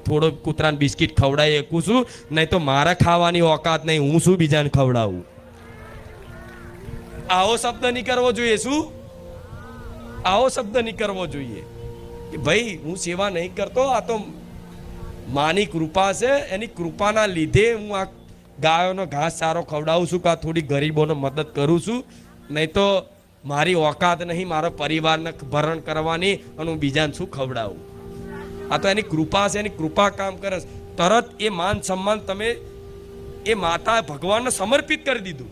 થોડો કૂતરાને બિસ્કિટ ખવડાવી શકું છું, નહીં તો મારા ખાવાની ઓકાત નહીં, હું શું બીજાને ખવડાવું? આવો શબ્દ નહીં કરવો જોઈએ. શું આવો શબ્દ નહીં કરવો જોઈએ કે ભાઈ હું સેવા નહીં કરતો, આ તો માની કૃપા છે, એની કૃપાના લીધે હું આ ગાયોનો ઘાસ સારો ખવડાવું છું, કે આ થોડી ગરીબોને મદદ કરું છું, નહીં તો મારી ઓકાત નહીં મારો પરિવારને ભરણ કરવાની, અને હું બીજાને શું ખવડાવું? આ તો એની કૃપા છે, એની કૃપા કામ કરે. તરત એ માન સન્માન તમે એ માતા ભગવાનને સમર્પિત કરી દીધું.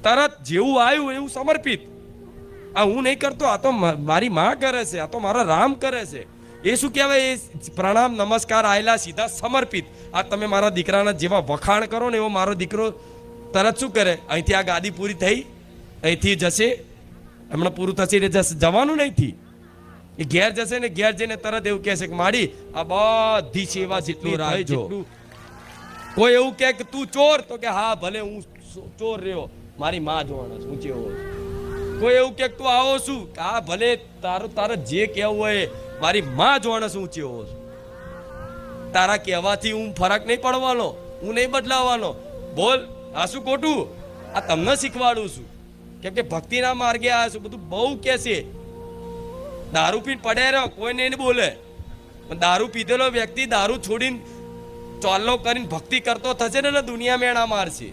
તરત જેવું આવ્યું એવું સમર્પિત. આ હું નહીં કરતો, આ તો મારી માં કરે છે, આ તો મારા રામ કરે છે. એ શું કહેવાય? એ પ્રણામ નમસ્કાર આયેલા સીધા સમર્પિત. આ તમે મારા દીકરાના જેવા વખાણ કરો ને એવો મારો દીકરો તરત શું કરે? અહીંથી આ ગાદી પૂરી થઈ, અહીંથી જશે, હમણાં પૂરું થશે એટલે જવાનું નહીંથી એ ઘેર જશે ને ઘેર જઈને તરત એવું કહેશે કે માડી આ બધી સેવા જેટલી રાખજો. કોઈ એવું કહે કે તું ચોર, તો કે હા ભલે હું ચોર રહ્યો, મારી માં જોવાના છું, હું ચેવો. કોઈ એવું કે તું આવો છું, હા ભલે તારે જે કહેવું હોય મારી માં જોવાના છું, હું ચેવો છું. તારા કહેવાથી હું ફરક નહીં પડવાનો, હું નહીં બદલાવાનો. બોલ આ શું ખોટું? આ તમને શીખવાડું છું, કેમ કે ભક્તિના માર્ગે આવ્યા છું. બધું બહુ કે છે દારૂ પીને પડ્યા રહ્યો, કોઈ નહીં બોલે. પણ દારૂ પીધેલો વ્યક્તિ દારૂ છોડીને ચોલ્લો કરીને ભક્તિ કરતો થશે ને દુનિયા મેણા મારશે.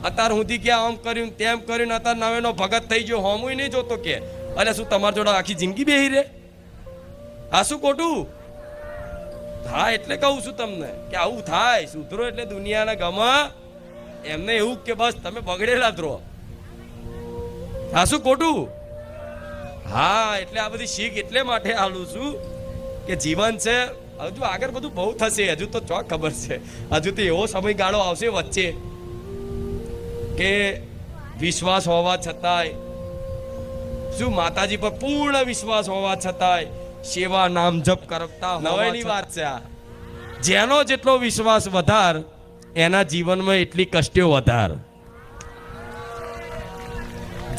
અત્યારે સુધી કે આમ કર્યું તેમ કર્યું, અત્યારે નવેનો ભગત થઈ ગયો, હોમુય નહીં જોતો કે અરે શું તમારી જોડે આખી જિંદગી બેહી રે? આ શું ખોટું? હા એટલે કહું છું તમને કે આવું થાય. સુધરો એટલે દુનિયાના ગમા એમને એવું કે બસ તમે બગડેલા જ રહો. હા શું ખોટું? હા એટલે આ બધી શીખ એટલે માટે આલું છું કે જીવન છે, હજુ આગળ બધું બહુ થશે. હજુ તો ચોક ખબર છે, હજુ તો એવો સમયગાળો આવશે વચ્ચે કે વિશ્વાસ હોવા છતાંય, શું માતાજી પર પૂર્ણ વિશ્વાસ હોવા છતાંય સેવા નામ જપ કરતા નવાઈની વાત છે. આ જેનો જેટલો વિશ્વાસ વધાર એના જીવનમાં એટલી કષ્ટો વધાર.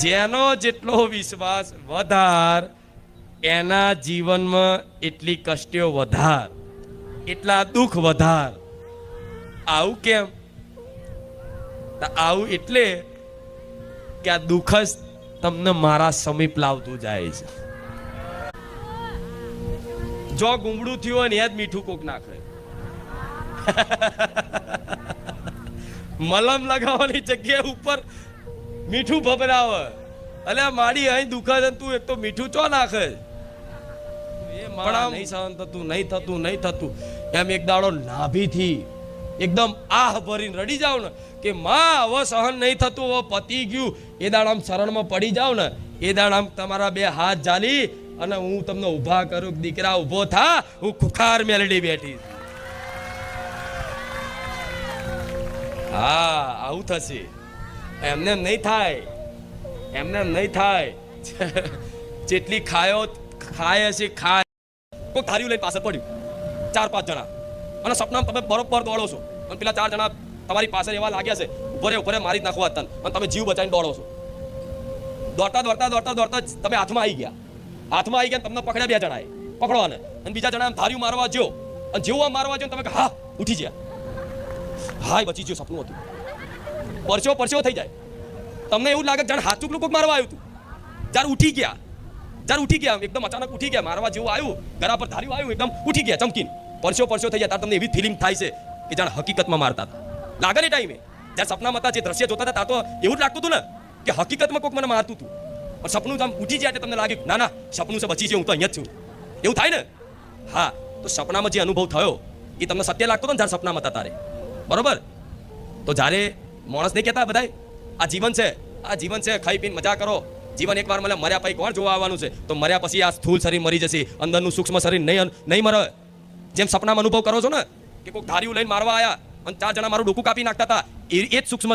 જેનો જેટલો વિશ્વાસ વધાર એના જીવનમાં એટલી કષ્ટો વધાર, એટલા દુઃખ વધાર. આવું કેમ? આવું એટલે કે આ દુઃખ જ તમને મારા સમીપ લાવતું જાય છે. જો ગુમડું થયું હોય ને એ જ મીઠું કોક નાખે. મલમ લગાવવાની જગ્યાએ ઉપર મીઠું ભભરાવે. અલે માડી અહીં દુખે છે, તું એક તો મીઠું ચો નાખે. એ મારા નહીં સહન થતું, નહીં થતું, નહીં થતું. એમ એક દાડો નાભીથી એકદમ આહ ભરીને રડી જાવ ને કે માં હવે સહન નહીં થતું, હવે પતી ગયું. એ દાડામ શરણમાં પડી જાવ ને, એ દાડામ તમારા બે હાથ જાલી અને હું તમને ઊભા કરું, દીકરા ઊભો થા, હું ખુખાર મેલડી બેઠી. હા આવું થશે. એમને નહીં થાય, એમને નહીં થાય. જેટલી ખાય હશે ખાય. કોઈ થારીઓ લઈને પાછળ પડ્યું 4-5 જણા અને સપનામાં તમે બરોબર દોડો છો અને પેલા 4 જણા તમારી પાછળ એવા લાગ્યા છે ઉભો રે મારી જ નાખવા હતા અને તમે જીવ બચાવીને દોડો છો. દોડતા તમે હાથમાં આવી ગયા, તમને પકડ્યા 2 જણાએ પકડવાને, અને બીજા જણા થારીઓ મારવા જો, અને જેવું મારવા જો તમે હા ઉઠી ગયા, હાય બચી ગયો, સપનું હતું. પરસ્યો થઈ જાય. તમને એવું લાગે જાણે હાથ ચૂકલું કોક મારવા આવ્યું હતું. જ્યારે ઉઠી ગયા એકદમ અચાનક ઉઠી ગયા, મારવા જેવું આવ્યું, ગળા પર ધાર્યું આવ્યું, એકદમ ઉઠી ગયા ચમકીને, પરસ્યો થઈ જાય. ત્યારે તમને એવી ફિલિંગ થાય છે કે જાણે હકીકતમાં મારતા હતા. લાગે ને ટાઈમે જ્યારે સપનામાં હતા, જે દ્રશ્ય જોતા હતા, તો એવું જ લાગતું હતું ને કે હકીકતમાં કોક મને મારતું હતું. પણ સપનું આમ ઉઠી જાય તમને લાગ્યું ના સપનું છે, બચી છે, હું તો અહીંયા જ છું. એવું થાય ને? હા, તો સપનામાં જે અનુભવ થયો એ તમને સત્ય લાગતો હતો ને જ્યારે સપનામાં હતા તારે, બરોબર? તો જ્યારે માણસ નહીં કહેતા બધાય આ જીવન છે, ખાઈ પીને મજા કરો. જીવન એકવાર મળે, મર્યા પછી કોણ જોવા આવવાનું છે? તો મર્યા પછી આ સ્થૂળ શરીર મરી જશે, અંદરનું સૂક્ષ્મ શરીર નહીં મરે. જેમ સપનામાં અનુભવ કરો છો ને કે કોઈક ધારીઓ લઈને મારવા આવ્યા અને 4 જણા મારું ડોકું કાપી નાખતા હતા, એ જ સૂક્ષ્મ